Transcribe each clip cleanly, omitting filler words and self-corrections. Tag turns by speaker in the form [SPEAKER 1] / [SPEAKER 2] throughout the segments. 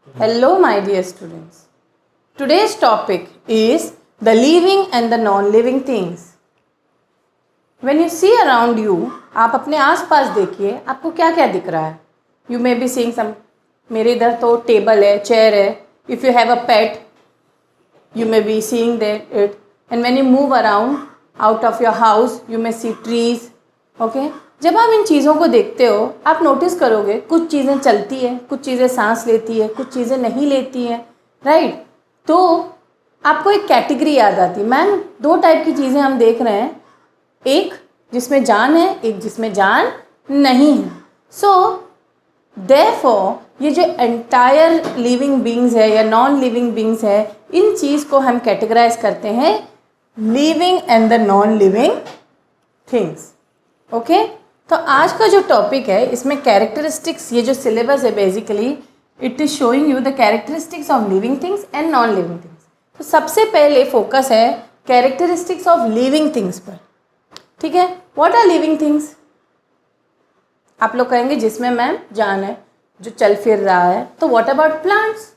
[SPEAKER 1] Hello, my dear students. Today's topic is the living and the non-living things. When you see around you, आप अपने आसपास देखिए, आपको क्या क्या दिख रहा है. You may be seeing some. मेरे इधर तो टेबल है, चेयर है. If you have a pet, you may be seeing that it. And when you move around out of your house, you may see trees. Okay? जब आप इन चीज़ों को देखते हो, आप नोटिस करोगे कुछ चीज़ें चलती है, कुछ चीज़ें सांस लेती है, कुछ चीज़ें नहीं लेती हैं, राइट. तो आपको एक कैटेगरी याद आती है. मैम, दो टाइप की चीज़ें हम देख रहे हैं, एक जिसमें जान है, एक जिसमें जान नहीं है. सो देयरफॉर ये जो एंटायर लिविंग बींग्स है या नॉन लिविंग बींग्स है, इन चीज़ को हम कैटेगराइज करते हैं living and the non living things. Okay, तो आज का जो टॉपिक है इसमें कैरेक्टरिस्टिक्स, ये जो सिलेबस है basically it is showing you the characteristics of living things and non living things. तो सबसे पहले फोकस है कैरेक्टरिस्टिक्स ऑफ लिविंग थिंग्स पर. ठीक है, व्हाट आर लिविंग थिंग्स? आप लोग कहेंगे जिसमें मैम जान है, जो चल फिर रहा है. तो व्हाट अबाउट प्लांट्स?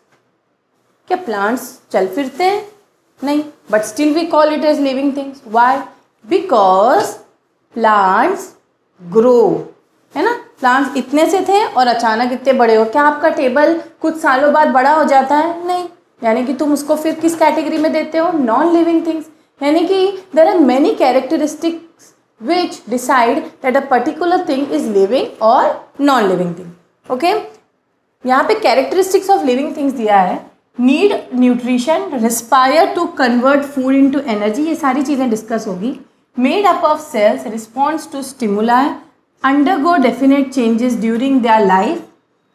[SPEAKER 1] क्या प्लांट्स चल फिरते हैं? नहीं, but still we call it as living things. Why? Because plants grow, है ना. प्लांट्स इतने से थे और अचानक इतने बड़े हो. क्या आपका टेबल कुछ सालों बाद बड़ा हो जाता है? नहीं. यानी कि तुम उसको फिर किस कैटेगरी में देते हो? Non living things. यानी कि there are many characteristics which decide that a particular thing is living और नॉन लिविंग थिंग. ओके, यहाँ पे कैरेक्टरिस्टिक्स ऑफ लिविंग थिंग्स दिया है. Need nutrition, respire to convert food into energy, ये सारी चीज़ें डिस्कस होगी. Made up of cells, responds to stimuli, undergo definite changes during their life,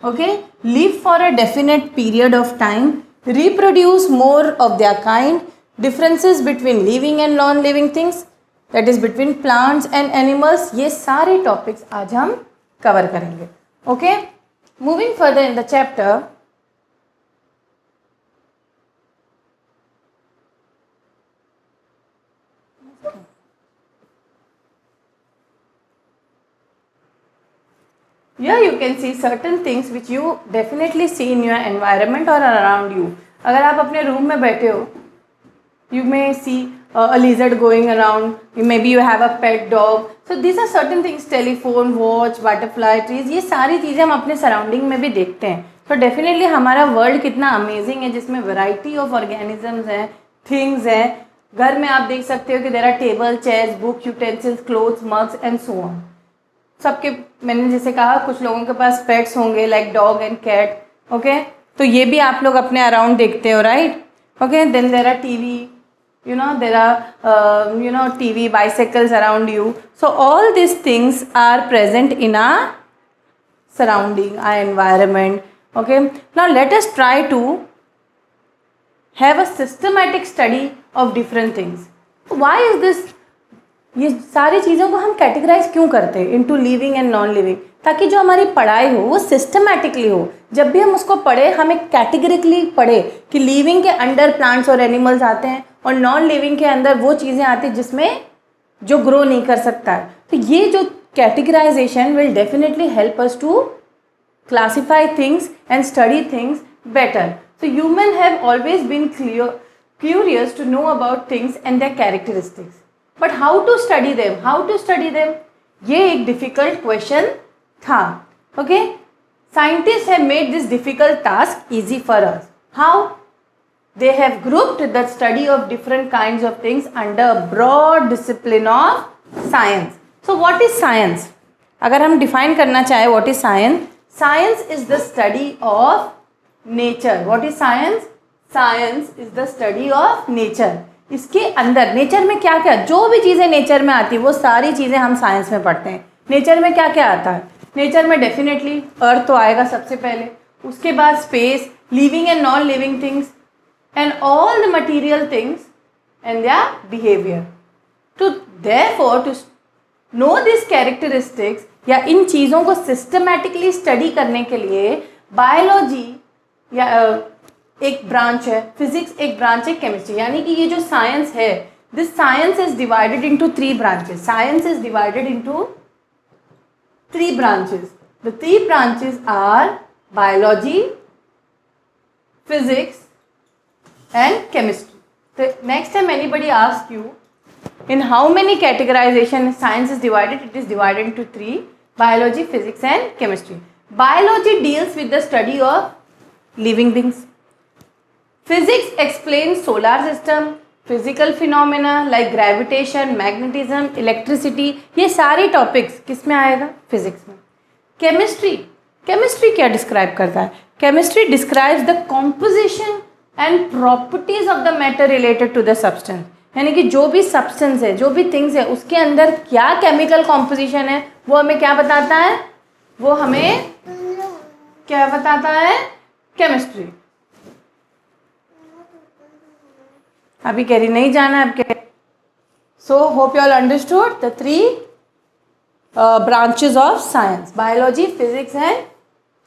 [SPEAKER 1] okay, live for a definite period of time, reproduce more of their kind. Differences between living and non-living things, that is between plants and animals, ये सारे topics आज हम cover करेंगे. Okay, moving further in the chapter. Here you can see certain things which you definitely see in your environment or around you. अगर आप अपने room में बैठे हो, you may see a lizard going around. Maybe you have a pet dog. So these are certain things. Telephone, watch, butterfly, trees. ये सारी चीज़ें हम अपने सराउंडिंग में भी देखते हैं. तो डेफिनेटली हमारा वर्ल्ड कितना अमेजिंग है, जिसमें वैरायटी ऑफ ऑर्गेनिजम्स हैं, थिंग्स हैं. घर में आप देख सकते हो कि there are table, chairs, book, utensils, clothes, mugs and so on. सबके, मैंने जैसे कहा, कुछ लोगों के पास पेट्स होंगे like dog and cat. Okay, तो ये भी आप लोग अपने अराउंड देखते हो, right. Okay, then there are TV, there are TV, bicycles around you. So all these things are present in our surrounding, our environment. Okay, now let us try to have a systematic study of different things. Why is this? ये सारी चीज़ों को हम categorise क्यों करते हैं into living and non living? ताकि जो हमारी पढ़ाई हो वो सिस्टमैटिकली हो. जब भी हम उसको पढ़े, हम एक कैटेगरिकली पढ़े कि लिविंग के अंडर प्लांट्स और एनिमल्स आते हैं और नॉन लिविंग के अंदर वो चीज़ें आती हैं जिसमें जो ग्रो नहीं कर सकता है. तो ये जो categorisation will definitely help us to classify things and study things better. So human have always been curious to know about things and their characteristics. But how to study them? How to study them? ये एक difficult question था. Okay? Scientists have made this difficult task easy for us. How? They have grouped the study of different kinds of things under a broad discipline of science. So what is science? अगर हम define करना चाहे what is science? Science is the study of nature. What is science? Science is the study of nature. इसके अंदर nature में क्या क्या, जो भी चीज़ें नेचर में आती है वो सारी चीज़ें हम साइंस में पढ़ते हैं. नेचर में क्या क्या आता है? नेचर में डेफिनेटली अर्थ तो आएगा सबसे पहले, उसके बाद space, living and non living things and all the material things and their behaviour. To therefore to know this characteristics, या इन चीज़ों को सिस्टमैटिकली स्टडी करने के लिए बायोलॉजी या एक ब्रांच है, फिजिक्स एक ब्रांच है, केमिस्ट्री. यानी कि ये जो साइंस है, this science is divided into 3 branches. Science is divided into 3 branches. The 3 branches are biology, physics and chemistry. So next time anybody asks you in how many categorization science is divided, it is divided into 3: biology, physics and chemistry. Biology deals with the study of living beings. Physics explains solar system, physical phenomena like gravitation, magnetism, electricity. ये सारे topics किस में आएगा? Physics में. Chemistry क्या describe करता है? Chemistry describes the composition and properties of the matter related to the substance. यानी कि जो भी सब्सटेंस है, जो भी थिंग्स है, उसके अंदर क्या केमिकल कॉम्पोजिशन है, वो हमें क्या बताता है? वो हमें क्या बताता है? केमिस्ट्री. अभी कह रही नहीं जाना है आपके. So hope you all understood the 3 branches of science: biology, physics and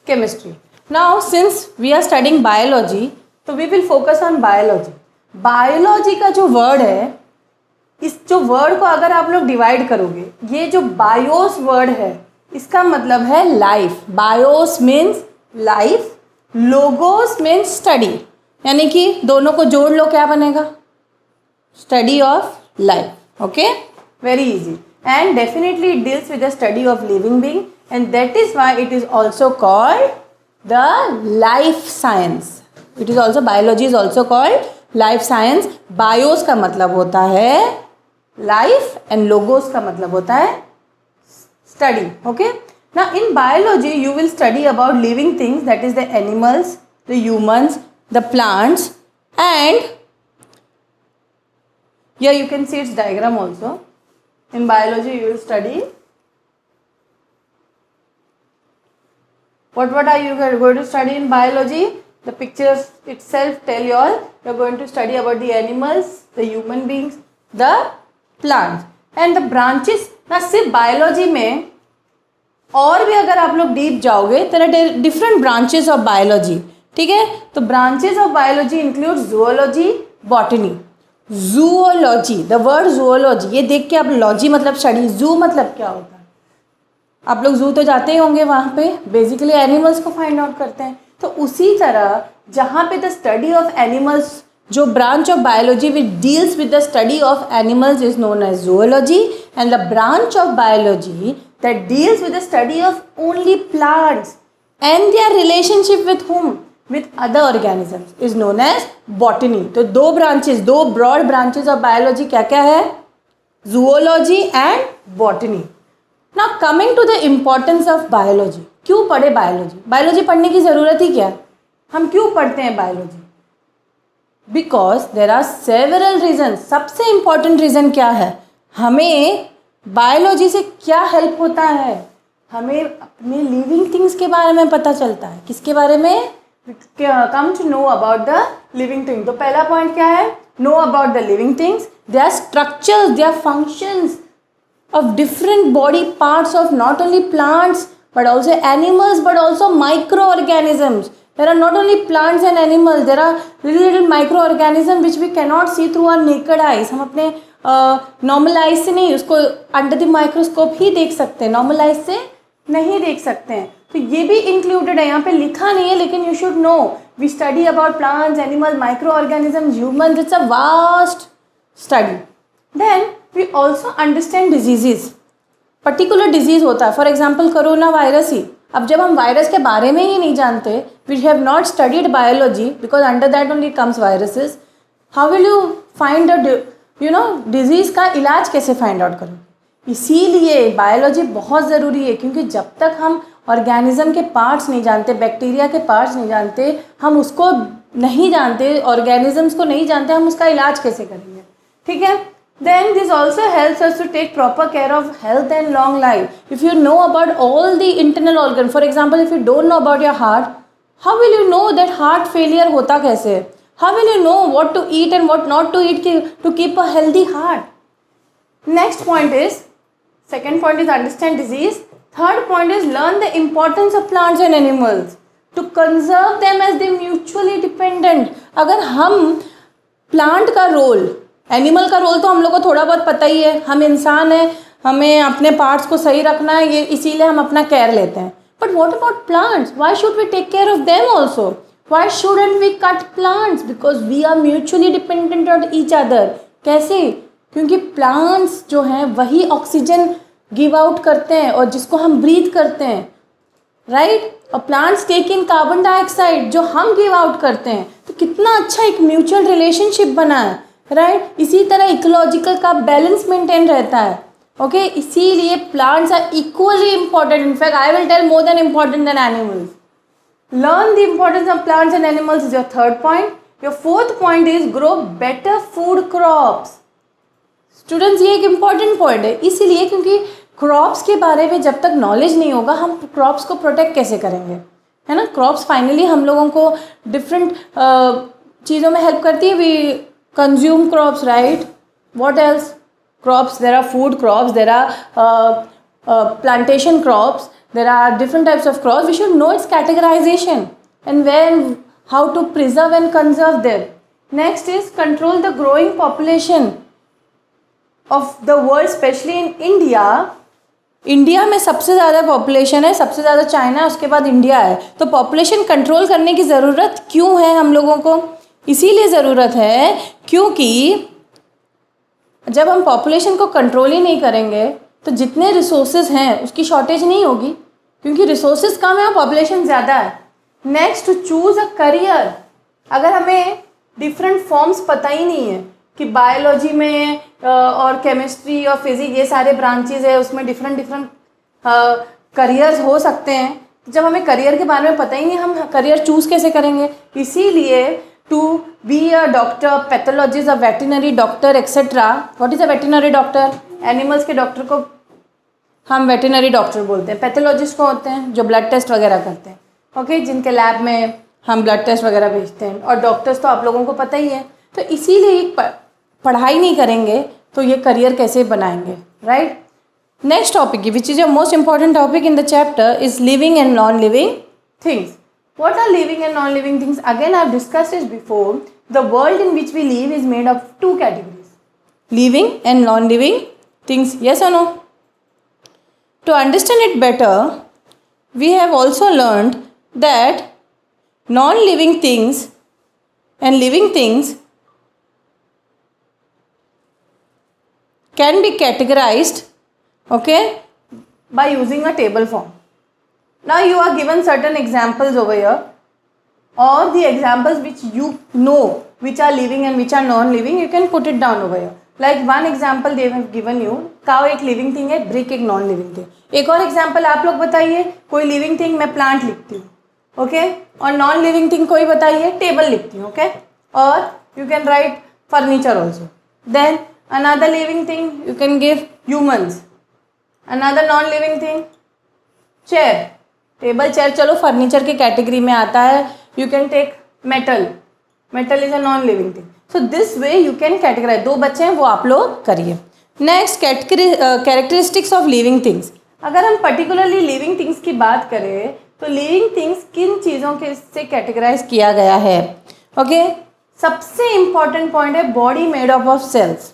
[SPEAKER 1] chemistry. Now since we are studying biology, तो we will focus on biology. Biology का जो वर्ड है, इस जो वर्ड को अगर आप लोग डिवाइड करोगे, ये जो बायोस वर्ड है इसका मतलब है life. BIOS means life, logos means study. यानी कि दोनों को जोड़ लो, क्या बनेगा? Study of life. Okay, very easy. And definitely it deals with the study of living being, and that is why it is also called the life science. It is also, biology is also called life science. Bios का मतलब होता है life and logos का मतलब होता है study. Okay. Now in biology you will study about living things, that is the animals, the humans, the plants, and here you can see its diagram also. In biology you will study what are you going to study in biology? The pictures itself tell you all. You are going to study about the animals, the human beings, the plants and the branches. ना सिर्फ biology में और भी अगर आप लोग deep जाओगे, there are different branches of biology. ठीक है, तो branches of biology include zoology, botany. Zoology, the word zoology, ये देख के आप लॉजी मतलब स्टडी, जू मतलब क्या होता है? आप लोग जू तो जाते ही होंगे, वहाँ पे बेसिकली एनिमल्स को फाइंड आउट करते हैं. तो उसी तरह जहाँ पे द स्टडी ऑफ एनिमल्स, जो branch of biology which deals with the study of animals is known as zoology, and the branch of biology that deals with the study of only plants and their relationship with hmm, with other organisms is known as botany. तो दो branches, दो broad branches of biology क्या क्या है? Zoology and botany. Now coming to the importance of biology. क्यों पढ़े biology? Biology पढ़ने की ज़रूरत ही क्या? हम क्यों पढ़ते हैं biology? Because there are several reason. सबसे इम्पॉर्टेंट रीज़न क्या है? हमें बायोलॉजी से क्या हेल्प होता है? हमें अपने लिविंग थिंग्स के बारे में पता चलता है. किसके बारे में? come to know about the living thing. तो पहला पॉइंट क्या है? know about the living things, their structures, their functions of different body parts of not only plants but also animals but also microorganisms. There are not only plants and animals, there are little microorganisms which we cannot see through our naked eyes. हम अपने normal eyes से नहीं, उसको under the microscope ही देख सकते हैं, normal eyes से नहीं देख सकते हैं. तो ये भी इंक्लूडेड है, यहाँ पे लिखा नहीं है लेकिन you should know. We study about plants, animal, micro organism, human. It's a vast study. Then we also understand diseases. Particular disease होता है, फॉर एग्जाम्पल कोरोना वायरस ही. अब जब हम वायरस के बारे में ही नहीं जानते, we have not studied biology because under that only comes viruses, how will you find disease का इलाज कैसे फाइंड आउट करो? इसीलिए बायोलॉजी बहुत ज़रूरी है, क्योंकि जब तक हम ऑर्गेनिज्म के पार्ट्स नहीं जानते, बैक्टीरिया के पार्ट्स नहीं जानते, हम उसको नहीं जानते, ऑर्गेनिजम्स को नहीं जानते, हम उसका इलाज कैसे करेंगे? ठीक है. Then this also helps us to take proper care of health and long life. If you know about all the internal organ, for example if you don't know about your heart, how will you know that heart failure होता कैसे है? How will you know what to eat and what not to eat to keep a healthy heart? Next point is, second point is understand disease. Third point is learn the importance of plants and animals to conserve them as they mutually dependent. अगर हम plant का role, animal का role तो हम लोग को थोड़ा बहुत पता ही है, हम इंसान हैं, हमें अपने पार्ट्स को सही रखना है, ये इसीलिए हम अपना केयर लेते हैं. But what about plants? Why should we take care of them also? Why shouldn't we cut plants? Because we are mutually dependent on each other. कैसे? क्योंकि प्लांट्स जो हैं वही ऑक्सीजन गिव आउट करते हैं और जिसको हम ब्रीथ करते हैं, राइट? और प्लांट्स टेक इन कार्बन डाइऑक्साइड जो हम गिव आउट करते हैं. तो कितना अच्छा एक म्यूचुअल रिलेशनशिप बना है, राइट? इसी तरह इकोलॉजिकल का बैलेंस मेंटेन रहता है. ओके, इसीलिए plants are equally important. In fact I will tell more than important than animals. Learn the importance of plants and animals is your third point. Your fourth point is grow better food crops. Students, ये एक important point है, इसीलिए क्योंकि crops के बारे में जब तक नॉलेज नहीं होगा हम क्रॉप्स को प्रोटेक्ट कैसे करेंगे, है ना? क्रॉप्स फाइनली हम लोगों को डिफरेंट चीज़ों में हेल्प करती है. We consume crops, right? What else? Crops, there are food crops, there are plantation crops. There are different types of crops. We should know its categorization and when, how to preserve and conserve them. Next is control the growing population of the world, especially in India. India में सबसे ज़्यादा population है, सबसे ज़्यादा China है, उसके बाद India है. तो पॉपुलेशन कंट्रोल करने की ज़रूरत क्यों है हम लोगों को? इसीलिए ज़रूरत है क्योंकि जब हम पॉपुलेशन को कंट्रोल ही नहीं करेंगे तो जितने रिसोर्सेज हैं उसकी शॉर्टेज नहीं होगी, क्योंकि रिसोर्सेज कम है और पॉपुलेशन ज़्यादा है. Next, to choose a career. अगर हमें डिफरेंट फॉर्म्स पता ही नहीं है कि बायोलॉजी में और केमिस्ट्री और फिजिक्स ये सारे ब्रांचेज है, उसमें डिफरेंट करियर्स हो सकते हैं. जब हमें करियर के बारे में पता ही नहीं, हम करियर चूज़ कैसे करेंगे? इसीलिए to be a doctor, pathologist, a veterinary doctor etcetera. What is a veterinary doctor? Animals के डॉक्टर को हम वेटरनरी डॉक्टर बोलते हैं. पैथोलॉजिस्ट को होते हैं जो ब्लड टेस्ट वगैरह करते हैं, ओके, जिनके लैब में हम ब्लड टेस्ट वगैरह भेजते हैं. और डॉक्टर्स तो आप लोगों को पता ही है. तो इसीलिए पढ़ाई नहीं करेंगे तो ये करियर कैसे बनाएंगे, right? Next topic which is your most important topic in the chapter is living and non living things. What are living and non-living things? Again, I have discussed this before. The world in which we live is made of two categories. Living and non-living things. Yes or no? To understand it better, we have also learned that non-living things and living things can be categorized, okay, by using a table form. Now you are given certain examples over here, or the examples which you know which are living and which are non-living, you can put it down over here. Like one example they have given you, cow एक living thing है, brick एक non-living thing. एक और example आप लोग बताइए, कोई living thing मैं plant लिखती हूँ, okay, और non-living thing कोई बताइए, table लिखती हूँ, okay, और you can write furniture also. Then another living thing you can give humans. Another non-living thing, chair. Table, chair चलो फर्नीचर के कैटेगरी में आता है. You can take metal. Metal is a non living thing. So this way you can categorise. 2 बच्चे हैं वो आप लोग करिए. Next, characteristics of living things. अगर हम पर्टिकुलरली लिविंग थिंग्स की बात करें तो लिविंग थिंग्स किन चीज़ों के से कैटेगराइज किया गया है? ओके, सबसे इंपॉर्टेंट पॉइंट है body made up of cells.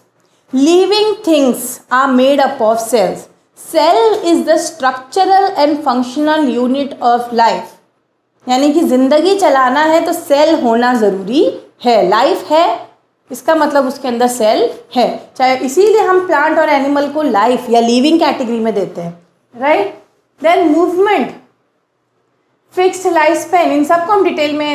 [SPEAKER 1] Living things are made up of cells. Cell is the structural and functional unit of life. यानी कि ज़िंदगी चलाना है तो सेल होना ज़रूरी है. लाइफ है इसका मतलब उसके अंदर सेल है. चाहे इसीलिए हम प्लांट और एनिमल को लाइफ या लिविंग कैटेगरी में देते हैं, right? Then movement, fixed life span, इन सबको हम डिटेल में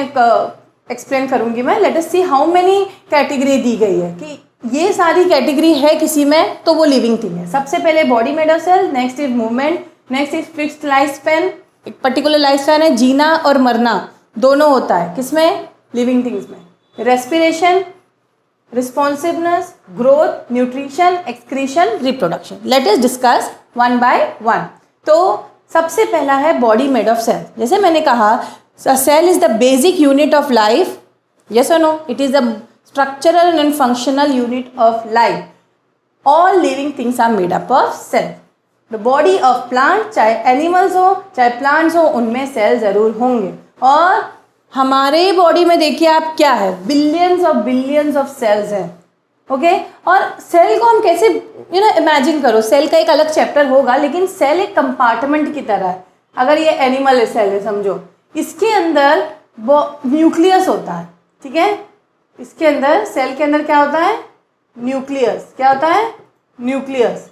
[SPEAKER 1] एक्सप्लेन करूंगी मैं. Let us see how many category दी गई है कि ये सारी कैटेगरी है किसी में तो वो लिविंग थिंग है. सबसे पहले body made of cell, next is movement, next is fixed life span. एक पर्टिकुलर लाइफ स्पैन है, जीना और मरना दोनों होता है किसमें? लिविंग थिंग्स में. Respiration, responsiveness, growth, nutrition, excretion, reproduction. Let us discuss one by one. तो सबसे पहला है बॉडी मेड ऑफ सेल. जैसे मैंने कहा cell is the basic unit of life. Yes और no? It is the structural and functional unit of life. All living things are made up of cell. The body of plant, चाहे animals हो चाहे plants हो, उनमें cell ज़रूर होंगे. और हमारे बॉडी में देखिए आप क्या है, बिलियंस ऑफ सेल्स हैं, ओके. और सेल को हम कैसे इमेजिन करो, सेल का एक अलग चैप्टर होगा, लेकिन सेल एक कंपार्टमेंट की तरह है. अगर ये एनिमल है, सेल है समझो, इसके अंदर वो न्यूक्लियस होता है, ठीक है। इसके अंदर, सेल के अंदर क्या होता है? न्यूक्लियस। क्या होता है? न्यूक्लियस।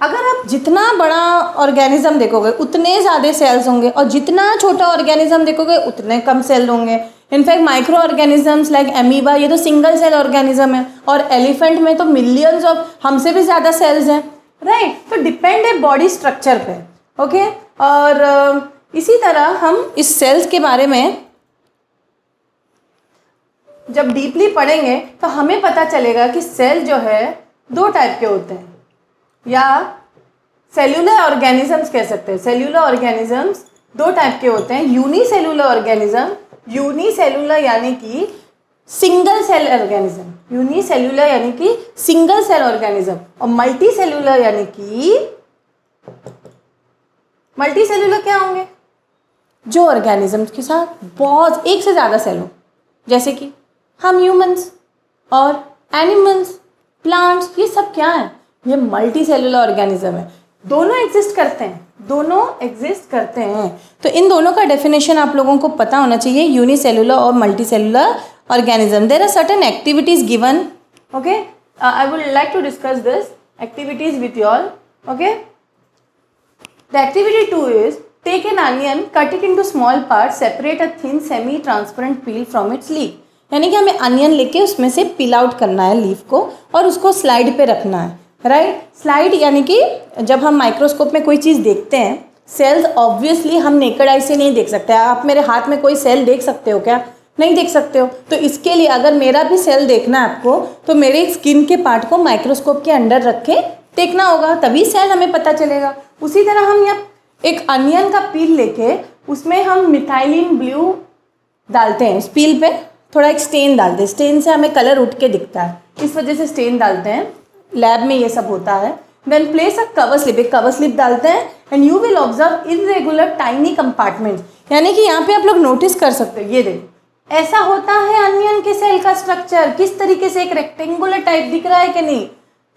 [SPEAKER 1] अगर आप जितना बड़ा ऑर्गेनिज्म देखोगे उतने ज़्यादा सेल्स होंगे, और जितना छोटा ऑर्गेनिज्म देखोगे उतने कम सेल होंगे। In fact micro organisms like amoeba, ये तो सिंगल सेल ऑर्गेनिज्म है, और एलिफेंट में तो मिलियंस ऑफ, हमसे भी ज़्यादा सेल्स हैं, राइट। तो डिपेंड है बॉडी स्ट्रक्चर पे, ओके। और इसी तरह हम इस सेल्स के बारे में जब डीपली पढ़ेंगे तो हमें पता चलेगा कि सेल जो है दो टाइप के होते हैं, या सेल्यूलर ऑर्गेनिजम्स कह सकते हैं। सेल्यूलर ऑर्गेनिजम्स दो टाइप के होते हैं, यूनिसेल्यूलर ऑर्गेनिज्म, यूनिसेल्यूलर यानी कि सिंगल सेल ऑर्गेनिज्म, यूनिसेल्यूलर यानी कि सिंगल सेल ऑर्गेनिज्म, और मल्टी सेल्यूलर यानी कि, मल्टी सेल्यूलर क्या होंगे? जो ऑर्गेनिजम्स के साथ बहुत एक से ज़्यादा सेल हो, जैसे कि हम ह्यूमंस और एनिमल्स, प्लांट्स, ये सब क्या है? ये मल्टी सेल्यूलर ऑर्गेनिज्म है। दोनों एग्जिस्ट करते हैं, दोनों एग्जिस्ट करते हैं। तो इन दोनों का डेफिनेशन आप लोगों को पता होना चाहिए, यूनिसेल्यूलर और multi cellular organism. There are certain activities given, okay. I would like to discuss this activities with you all, okay. The activity 2 is take an onion, cut it into small parts, separate a thin semi transparent peel from its leaf। यानी कि हमें onion लेके उसमें से पील out करना है leaf को, और उसको स्लाइड पे रखना है, राइट। स्लाइड यानी कि जब हम माइक्रोस्कोप में कोई चीज़ देखते हैं, सेल्स ऑब्वियसली हम नेकेड आई से नहीं देख सकते। आप मेरे हाथ में कोई सेल देख सकते हो क्या? नहीं देख सकते हो। तो इसके लिए अगर मेरा भी सेल देखना है आपको, तो मेरे स्किन के पार्ट को माइक्रोस्कोप के अंदर रख के देखना होगा, तभी सेल हमें पता चलेगा। उसी तरह हम यहाँ एक अनियन का पील लेके उसमें हम मिथाइलिन ब्लू डालते हैं, इस पील पे थोड़ा एक स्टेन डालते हैं, स्टेन से हमें कलर उठ के दिखता है, इस वजह से स्टेन डालते हैं, लैब में ये सब होता है। Then place a cover slip, एक कवर स्लिप डालते हैं, and you will observe irregular tiny compartments. यानी कि यहाँ पे आप लोग नोटिस कर सकते हो, ये देखो ऐसा होता है अनियन के सेल का स्ट्रक्चर, किस तरीके से एक रेक्टेंगुलर टाइप दिख रहा है कि नहीं,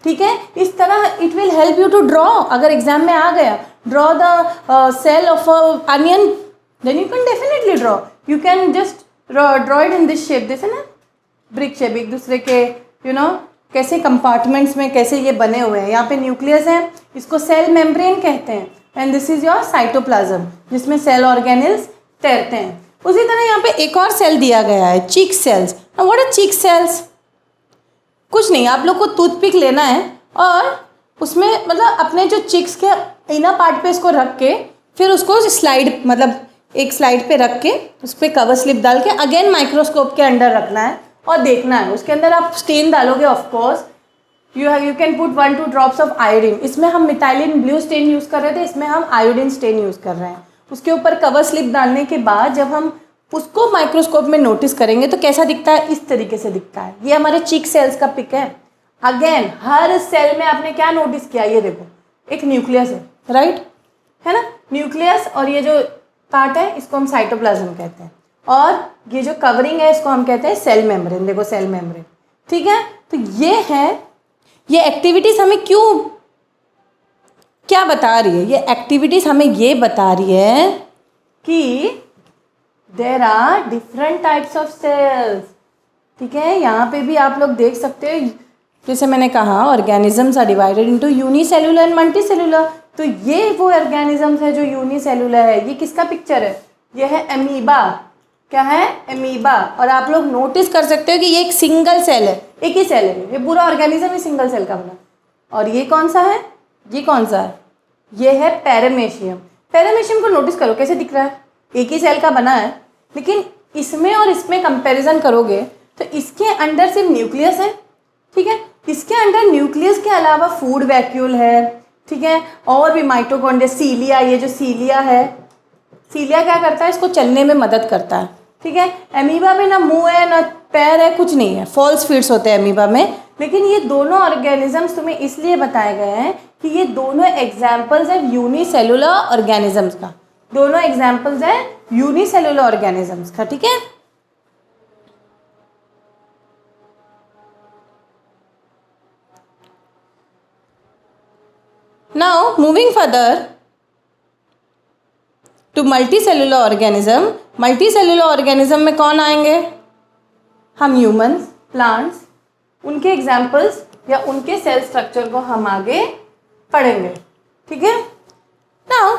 [SPEAKER 1] ठीक है। इस तरह it will help you to draw, अगर एग्जाम में आ गया draw the cell of onion, then you can definitely draw, you can just draw it in this shape, जैसे ना ब्रिक शेप, एक दूसरे के यू नो कैसे कंपार्टमेंट्स में कैसे ये बने हुए हैं। यहाँ पे न्यूक्लियस है, इसको सेल मेम्ब्रेन कहते हैं, and this is your cytoplasm, जिसमें सेल ऑर्गेनेल्स तैरते हैं। उसी तरह यहाँ पे एक और सेल दिया गया है, cheek cells. What are cheek cells? कुछ नहीं, आप लोग को टूथपिक लेना है और उसमें मतलब अपने जो चिक्स के इनर पार्ट पे इसको रख के, फिर उसको स्लाइड मतलब एक स्लाइड पे रख के उस पर कवर स्लिप डाल के अगेन माइक्रोस्कोप के अंदर रखना है और देखना है। उसके अंदर आप स्टेन डालोगे, of course you can put 1-2 drops of iodine. इसमें हम मिथाइलिन ब्लू स्टेन यूज़ कर रहे थे, इसमें हम आयोडीन स्टेन यूज़ कर रहे हैं। उसके ऊपर कवर स्लिप डालने के बाद जब हम उसको माइक्रोस्कोप में नोटिस करेंगे तो कैसा दिखता है? इस तरीके से दिखता है। ये हमारे चीक सेल्स का पिक है। अगेन हर सेल में आपने क्या नोटिस किया? ये देखो एक न्यूक्लियस है, राइट, है ना, न्यूक्लियस, और ये जो पार्ट है इसको हम साइटोप्लाज्म कहते हैं, और ये जो कवरिंग है इसको हम कहते हैं सेल मेम्ब्रेन। देखो सेल मेम्ब्रेन, ठीक है। तो ये है, ये एक्टिविटीज़ हमें क्या बता रही है? ये एक्टिविटीज़ हमें ये बता रही है कि there are different types of cells, ठीक है। यहाँ पे भी आप लोग देख सकते हो, जैसे मैंने कहा organisms are divided into unicellular and multicellular. तो ये वो ऑर्गेनिजम्स है जो यूनिसेल्यूलर है। ये किसका पिक्चर है? ये है एमीबा। क्या है? एमीबा। और आप लोग नोटिस कर सकते हो कि ये एक सिंगल सेल है, एक ही सेल है, ये पूरा ऑर्गेनिज्म ही सिंगल सेल का बना। और ये कौन सा है? ये कौन सा है? ये है पैरामेशियम। पैरामेशियम को नोटिस करो कैसे दिख रहा है, एक ही सेल का बना है, लेकिन इसमें और इसमें कंपैरिजन करोगे तो इसके अंदर सिर्फ न्यूक्लियस है, ठीक है। इसके अंदर न्यूक्लियस के अलावा फूड वैक्यूल है, ठीक है, और भी माइटोकॉन्ड्रिया, सीलिया, ये जो सीलिया है, सीलिया क्या करता है? इसको चलने में मदद करता है, ठीक है। एमीबा में ना मुंह है ना पैर है, कुछ नहीं है, फॉल्स फीट्स होते हैं एमीबा में। लेकिन ये दोनों ऑर्गेनिजम्स तुम्हें इसलिए बताए गए हैं कि ये दोनों एग्जाम्पल्स है यूनिसेल्यूलर ऑर्गेनिजम्स का, दोनों एग्जाम्पल्स है यूनिसेल्यूलर ऑर्गेनिजम्स का, ठीक है। Now moving further, to multi cellular organism, multi cellular organism में कौन आएंगे? हम ह्यूमंस, प्लांट्स, उनके एग्जाम्पल्स या उनके सेल स्ट्रक्चर को हम आगे पढ़ेंगे, ठीक है। Now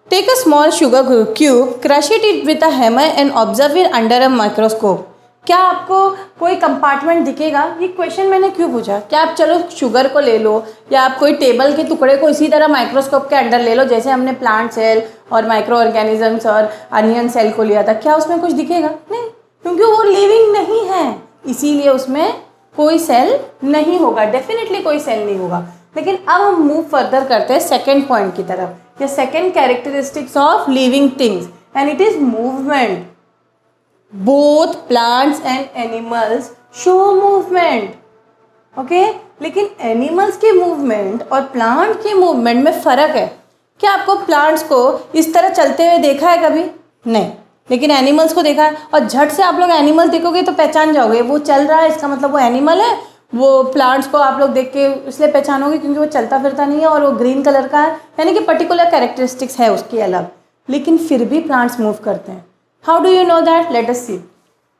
[SPEAKER 1] take a small sugar cube, crush it with a hammer and observe it under a microscope. क्या आपको कोई कंपार्टमेंट दिखेगा? ये क्वेश्चन मैंने क्यों पूछा? क्या आप चलो शुगर को ले लो या आप कोई टेबल के टुकड़े को इसी तरह माइक्रोस्कोप के अंडर ले लो, जैसे हमने प्लांट सेल और माइक्रो ऑर्गेनिजम्स और अनियन सेल को लिया था, क्या उसमें कुछ दिखेगा? नहीं, क्योंकि वो लिविंग नहीं है, इसीलिए उसमें कोई सेल नहीं होगा, डेफिनेटली कोई सेल नहीं होगा। लेकिन अब हम मूव फर्दर करते हैं सेकेंड पॉइंट की तरफ, या second characteristics of living things, and it is movement. Both plants and animals show movement, okay. लेकिन एनिमल्स के मूवमेंट और प्लांट के मूवमेंट में फ़र्क है। क्या आपको प्लांट्स को इस तरह चलते हुए देखा है कभी? नहीं, लेकिन एनिमल्स को देखा है। और झट से आप लोग एनिमल देखोगे तो पहचान जाओगे, वो चल रहा है इसका मतलब वो एनिमल है। वो प्लांट्स को आप लोग देख के इसलिए पहचानोगे क्योंकि वो चलता फिरता नहीं है और वो ग्रीन कलर का है, यानी कि पर्टिकुलर कैरेक्टरिस्टिक्स है उसकी अलग। लेकिन फिर भी प्लांट्स मूव करते हैं। How do you know that? Let us see,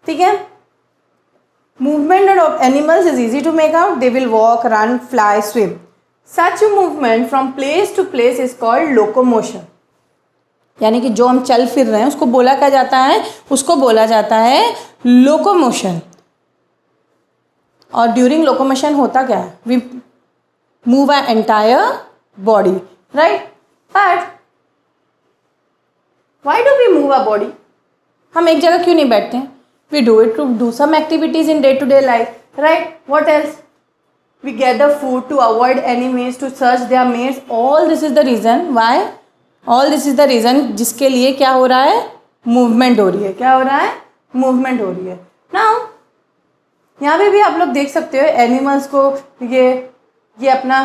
[SPEAKER 1] ठीक है। Movement of animals is easy to make out. They will walk, run, fly, swim. Such movement from place to place is called locomotion, यानी कि जो हम चल फिर रहे हैं उसको बोला क्या जाता है? उसको बोला जाता है लोकोमोशन। और ड्यूरिंग लोकोमोशन होता क्या है? We move our entire body, right. But why do we move our body? हम एक जगह क्यों नहीं बैठते हैं? We do it to do some activities in day to day life, right. What else? We gather food to avoid enemies, to search their mates. All this is the reason why, all this is the reason जिसके लिए क्या हो रहा है? Movement हो रही है। क्या हो रहा है? मूवमेंट हो रही है। नाउ यहाँ पे भी आप लोग देख सकते हो एनिमल्स को, ये अपना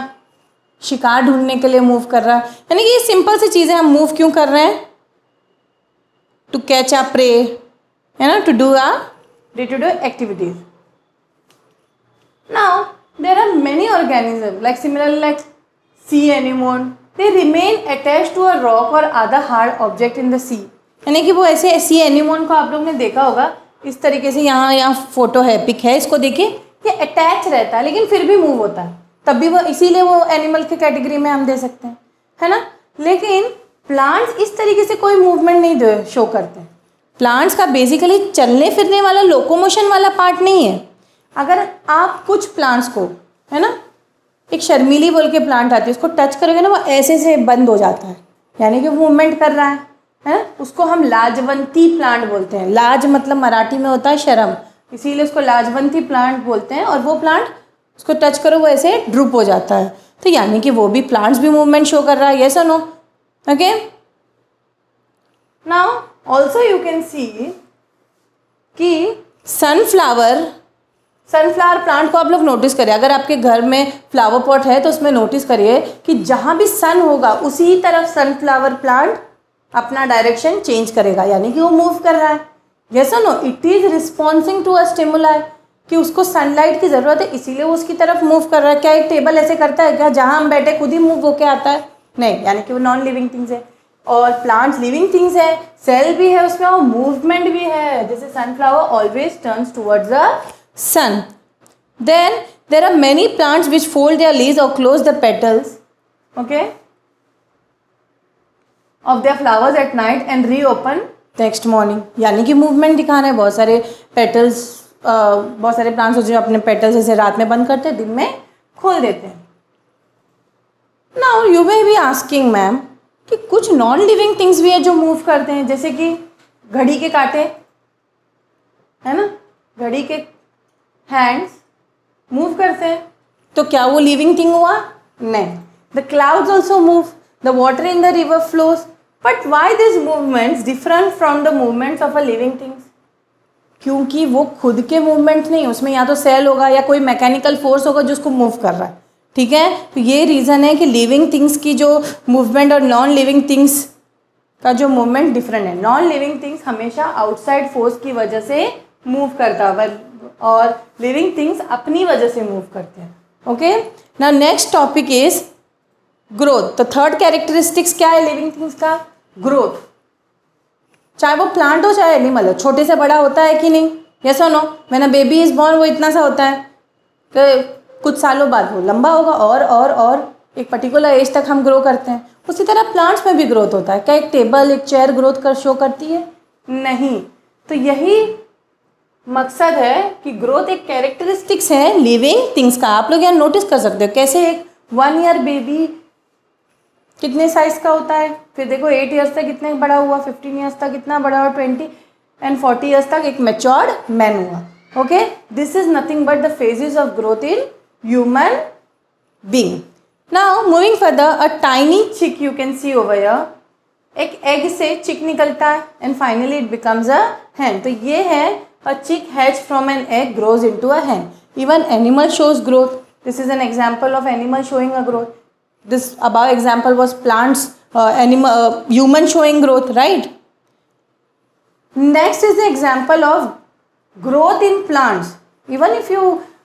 [SPEAKER 1] शिकार ढूंढने के लिए मूव कर रहा है, यानी कि ये सिंपल सी चीज़ें। हम मूव क्यों कर रहे हैं? टू कैच अ प्रे, है ना, to do a day to day activities. Now there are many organism like similarly like sea anemone, they remain attach to a rock और other hard object in the sea, यानी कि वो ऐसे सी anemone को आप लोग ने देखा होगा इस तरीके से। यहाँ फोटो है, पिक है, इसको देखिए, ये अटैच रहता है लेकिन फिर भी मूव होता है, तब भी वो, इसीलिए वो एनिमल की कैटेगरी में हम दे सकते हैं, है ना। लेकिन प्लांट्स इस तरीके से कोई मूवमेंट नहीं शो करते हैं। प्लांट्स का बेसिकली चलने फिरने वाला लोकोमोशन वाला पार्ट नहीं है। अगर आप कुछ प्लांट्स को, है ना, एक शर्मीली बोल के प्लांट आती है, उसको टच करोगे ना वो ऐसे से बंद हो जाता है, यानी कि मूवमेंट कर रहा है उसको हम लाजवंती प्लांट बोलते हैं। लाज मतलब मराठी में होता है शर्म, इसीलिए उसको लाजवंती प्लांट बोलते हैं। और वो प्लांट उसको टच करो वो ऐसे ड्रूप हो जाता है, तो यानी कि वो भी प्लांट्स भी मूवमेंट शो कर रहा है। यस और no? Okay. Now also you can see कि सनफ्लावर प्लांट को आप लोग नोटिस करिए। अगर आपके घर में फ्लावर पॉट है तो उसमें नोटिस करिए कि जहाँ भी सन होगा उसी तरफ सनफ्लावर प्लांट अपना डायरेक्शन चेंज करेगा, यानी कि वो मूव कर रहा है। यस और no? It is responsing to a stimuli, कि उसको सनलाइट की ज़रूरत है इसीलिए वो उसकी तरफ मूव कर रहा है। क्या एक टेबल ऐसे करता है क्या? जहाँ हम बैठे खुद ही मूव होके आता है? नहीं, यानी कि वो नॉन लिविंग थिंग्स है। और प्लांट्स लिविंग थिंग्स है, सेल भी है उसमें और मूवमेंट भी है। जैसे sunflower always turns towards the sun. Then there are many plants which fold their leaves और close the petals, okay, of their flowers at night and reopen next morning, यानी कि मूवमेंट दिखा रहे हैं। बहुत सारे पेटल्स, बहुत सारे प्लांट्स जो अपने पेटल्स ऐसे रात में बंद करते हैं, दिन में खोल देते हैं। Now you may be asking ma'am कि कुछ नॉन लिविंग थिंग्स भी है जो मूव करते हैं, जैसे कि घड़ी के कांटे, है ना, घड़ी के हैंड्स मूव करते हैं, तो क्या वो लिविंग थिंग हुआ? नहीं। The clouds also move, the water in the river flows, but why this movements different from the movements of a living things? क्योंकि वो खुद के मूवमेंट नहीं, उसमें या तो सेल होगा या कोई मैकेनिकल फोर्स होगा जो उसको मूव कर रहा है, ठीक है। तो ये रीज़न है कि लिविंग थिंग्स की जो मूवमेंट और नॉन लिविंग थिंग्स का जो मूवमेंट डिफरेंट है। नॉन लिविंग थिंग्स हमेशा आउटसाइड फोर्स की वजह से मूव करता है और लिविंग थिंग्स अपनी वजह से मूव करते हैं। Okay, now next topic is growth. तो थर्ड कैरेक्टरिस्टिक्स क्या है लिविंग थिंग्स का? ग्रोथ। चाहे वो प्लांट हो चाहे एनिमल हो, छोटे से बड़ा होता है कि नहीं? यस और no? When a baby is born वो इतना सा होता है कि कुछ सालों बाद वो लंबा होगा और एक पर्टिकुलर एज तक हम ग्रो करते हैं। उसी तरह प्लांट्स में भी ग्रोथ होता है। क्या एक टेबल एक चेयर ग्रोथ कर शो करती है? नहीं। तो यही मकसद है कि ग्रोथ एक कैरेक्टरिस्टिक्स है लिविंग थिंग्स का। आप लोग यहाँ नोटिस कर सकते हो कैसे एक 1 ईयर बेबी कितने साइज़ का होता है, फिर देखो 8 ईयर्स तक कितने बड़ा हुआ, 15 ईयर्स तक कितना बड़ा हुआ, 20 एंड 40 ईयर्स तक एक मैच्योर्ड मैन हुआ। Okay, this is nothing but the phases of growth in human being. Now moving further, a tiny chick you can see over here. एक एग से चिक निकलता है and finally it becomes a hen। तो ये है a chick hatched from an egg grows into a hen. Even animal shows growth. This is an example of animal showing a growth. This above example was plants, human showing growth, right? Next is the example of growth in plants. Even if you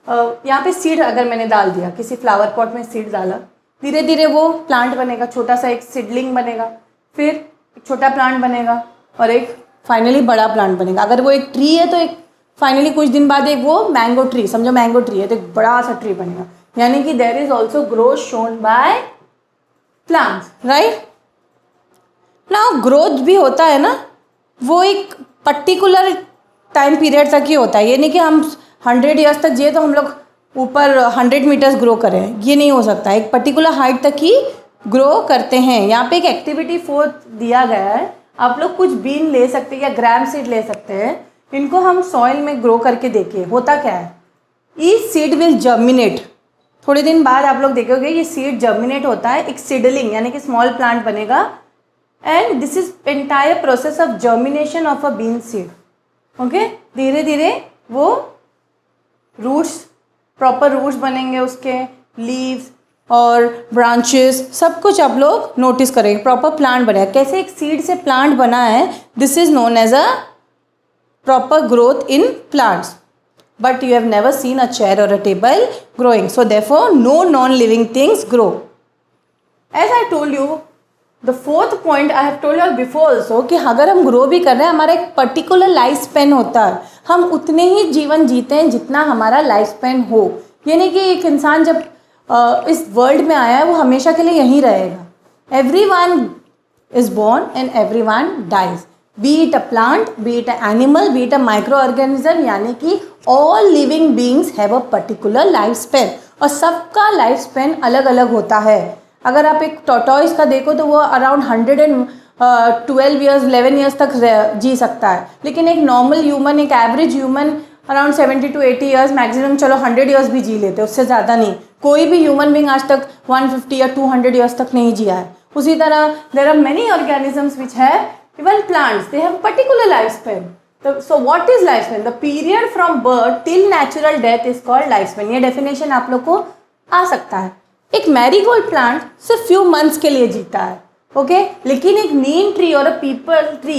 [SPEAKER 1] यहाँ पे seed अगर मैंने डाल दिया, किसी flower pot में seed डाला, धीरे धीरे वो प्लांट बनेगा, छोटा सा एक सीडलिंग बनेगा, फिर एक छोटा प्लांट बनेगा और एक फाइनली बड़ा प्लांट बनेगा। अगर वो एक ट्री है तो एक फाइनली कुछ दिन बाद एक वो मैंगो ट्री, समझो मैंगो ट्री है तो एक बड़ा सा ट्री बनेगा। यानी कि there is also growth shown by plants, right? Now growth भी होता है ना, वो एक पर्टिकुलर टाइम पीरियड तक ही होता है। ये नहीं कि हम 100 ईयर्स तक जिए तो हम लोग ऊपर 100 मीटर्स ग्रो करें, ये नहीं हो सकता। एक पर्टिकुलर हाइट तक ही ग्रो करते हैं। यहाँ पे एक एक्टिविटी 4 दिया गया है, आप लोग कुछ बीन ले सकते हैं या ग्राम सीड ले सकते हैं। इनको हम सॉइल में ग्रो करके देखिए होता क्या है। ईच सीड विल जर्मिनेट, थोड़े दिन बाद आप लोग देखोगे ये सीड जर्मिनेट होता है, एक सीडलिंग यानी कि स्मॉल प्लांट बनेगा and this is entire process of germination of a bean seed. Okay, धीरे धीरे वो रूट्स, प्रॉपर रूट्स बनेंगे, उसके लीव्स और ब्रांचेस सब कुछ आप लोग नोटिस करेंगे, प्रॉपर प्लांट बनेगा। कैसे एक सीड से प्लांट बना है, this is known as a proper growth in plants, but you have never seen a chair or a table growing, so therefore no non-living things grow. As I told you, the fourth point I have told you before also कि अगर हम grow भी कर रहे हैं, हमारा एक particular life span होता है, हम उतने ही जीवन जीते हैं जितना हमारा लाइफ स्पेन हो। ये नहीं कि एक इंसान जब इस वर्ल्ड में आया है वो हमेशा के लिए यहीं रहेगा। Everyone is born and everyone dies. Be it a plant, be it an animal, be it a microorganism, यानी कि all living beings have a particular life span और सबका लाइफ स्पेन अलग अलग होता है। अगर आप एक टॉर्टोइस का देखो तो वो अराउंड 112 ईयर्स 11 ईयर्स तक जी सकता है, लेकिन एक नॉर्मल ह्यूमन, एक average human around 70 to 80 years, maximum चलो 100 ईयर्स भी जी लेते हैं, उससे ज़्यादा नहीं। कोई भी ह्यूमन बींग आज तक 150 या 200 ईयर्स तक नहीं जिया है। उसी तरह there are many organisms which have, even plants, they have particular lifespan. So what is lifespan? The period from birth till natural death is called lifespan. ये definition आप लोग को आ सकता है। एक मैरीगोल्ड प्लांट सिर्फ फ्यू मंथ्स के लिए जीता है, ओके, लेकिन एक नीम ट्री और अ पीपल ट्री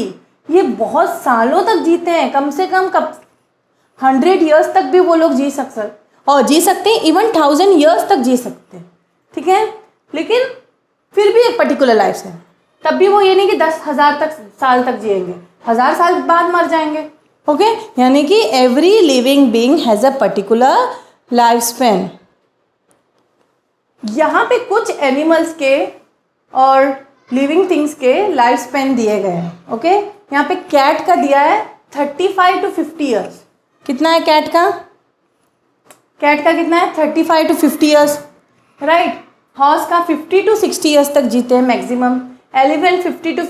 [SPEAKER 1] ये बहुत सालों तक जीते हैं, कम से कम 100 ईयर्स तक भी वो लोग जी सकते हैं, इवन 1000 ईयर्स तक जी सकते हैं, ठीक है। लेकिन फिर भी एक पर्टिकुलर लाइफ है, तब भी वो ये नहीं कि 10,000 साल तक जिएंगे, 1000 साल बाद मर जाएंगे, ओके। यानी कि every living being has a particular life span. यहाँ पे कुछ एनिमल्स के और लिविंग थिंग्स के लाइफ स्पेन दिए गए हैं, ओके। यहाँ पे कैट का दिया है 35 to 50 ईयर्स। कितना है कैट का? कैट का कितना है? 35 to 50 ईयर्स, राइट। हॉर्स का 50 to 60 ईयर्स तक जीते हैं maximum. Elephant 50 to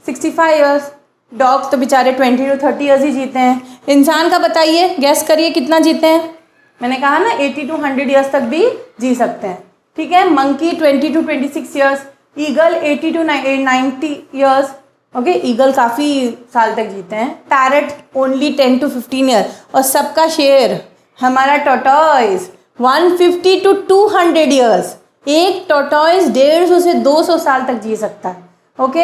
[SPEAKER 1] 65 years. Dogs तो बेचारे 20 to 30 ईयर्स ही जीते हैं। इंसान का बताइए, गैस करिए कितना जीते हैं? मैंने कहा ना 80 to 100 ईयर्स तक भी जी सकते हैं, ठीक है। Monkey 20 to 26 years. Eagle 80 to 90 years, okay. Eagle काफ़ी साल तक जीते हैं। Parrot only 10 to 15 year. और सबका शेर हमारा टॉर्टोइस 150 to 200 ईयर्स। एक टॉर्टोइस 150 से 200 साल तक जी सकता है, ओके।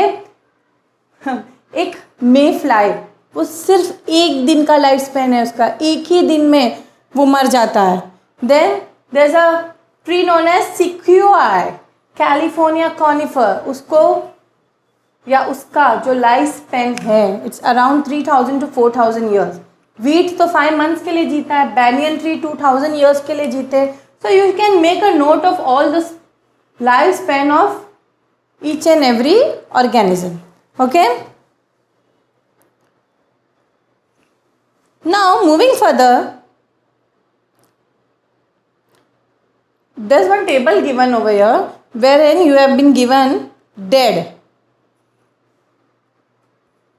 [SPEAKER 1] एक मे फ्लाई, वो सिर्फ एक दिन का लाइफ स्पेन है उसका, एक ही दिन में वो मर जाता है। Then there is a tree known as sequoia, California conifer, उसको या उसका जो लाइफ स्पेन है it's around 3000 to 4000 years. Wheat तो 5 months के लिए जीता है, बैनियन ट्री 2000 ईयर्स के लिए जीते. So you can make a note of all the life span of each and every organism. Okay, now moving further, there's one table given over here wherein you have been given dead.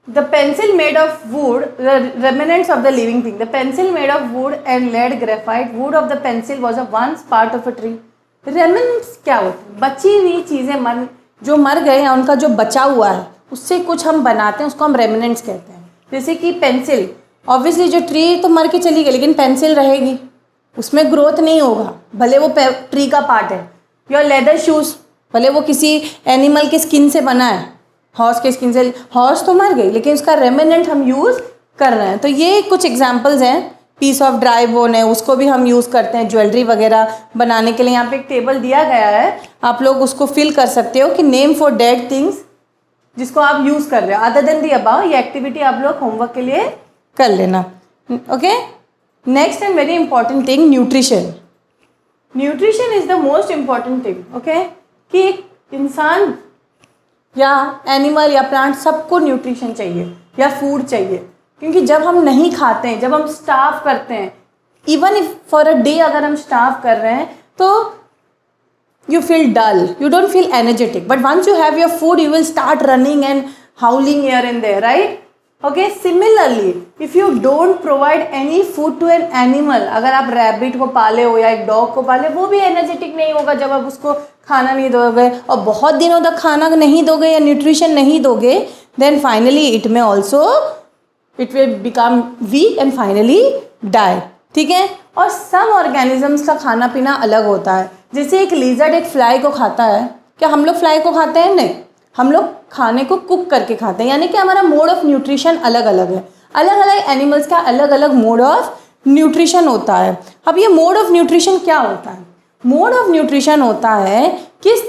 [SPEAKER 1] The pencil made of wood, the remnants of the living thing. The pencil made of wood and lead graphite. Wood of the pencil was a once part of a tree. Remnants क्या होते हैं? बची हुई चीज़ें जो मर गए हैं, उनका जो बचा हुआ है उससे कुछ हम बनाते हैं, उसको हम रेमिनेंट्स कहते हैं. जैसे कि पेंसिल, ऑब्वियसली जो ट्री तो मर के चली गई लेकिन पेंसिल रहेगी, उसमें ग्रोथ नहीं होगा, भले वो ट्री का पार्ट है. योर लेदर शूज़, भले वो किसी एनिमल के स्किन से बना है, हॉर्स के स्किन से, हॉर्स तो मर गई लेकिन उसका रेमिनेंट हम यूज़ कर रहे हैं. तो ये कुछ एग्जाम्पल्स हैं. पीस ऑफ ड्राई बोन है, उसको भी हम यूज़ करते हैं ज्वेलरी वगैरह बनाने के लिए. यहाँ पे एक टेबल दिया गया है, आप लोग उसको फिल कर सकते हो कि नेम फॉर डेड थिंग्स जिसको आप यूज़ कर रहे हो. अदर देन दी अबाव, ये एक्टिविटी आप लोग होमवर्क के लिए कर लेना. Okay, next and very important thing, nutrition. Nutrition is the most important thing. Okay, कि एक इंसान या एनिमल या प्लांट सबको न्यूट्रिशन चाहिए या फूड चाहिए. क्योंकि जब हम नहीं खाते हैं, जब हम स्टार्व करते हैं, even if for a day अगर हम स्टार्व कर रहे हैं तो you feel dull, you don't feel energetic. But once you have your food you will start running and howling here and there, right? Okay, similarly if you don't provide any food to an animal, अगर आप rabbit को पाले हो या एक dog को पाले, वो भी एनर्जेटिक नहीं होगा जब आप उसको खाना नहीं दोगे. और बहुत दिनों तक खाना नहीं दोगे या न्यूट्रिशन नहीं दोगे, देन फाइनली इट में also it will become weak and finally die. ठीक है. और some organisms का खाना पीना अलग होता है. जैसे एक lizard एक फ्लाई को खाता है, क्या हम लोग फ्लाई को खाते हैं? नहीं, हम लोग खाने को कुक करके खाते हैं. यानी कि हमारा मोड ऑफ न्यूट्रिशन अलग अलग है. अलग अलग एनिमल्स का अलग अलग मोड ऑफ न्यूट्रिशन होता है. अब ये मोड ऑफ न्यूट्रिशन क्या होता है? मोड ऑफ न्यूट्रिशन होता है किस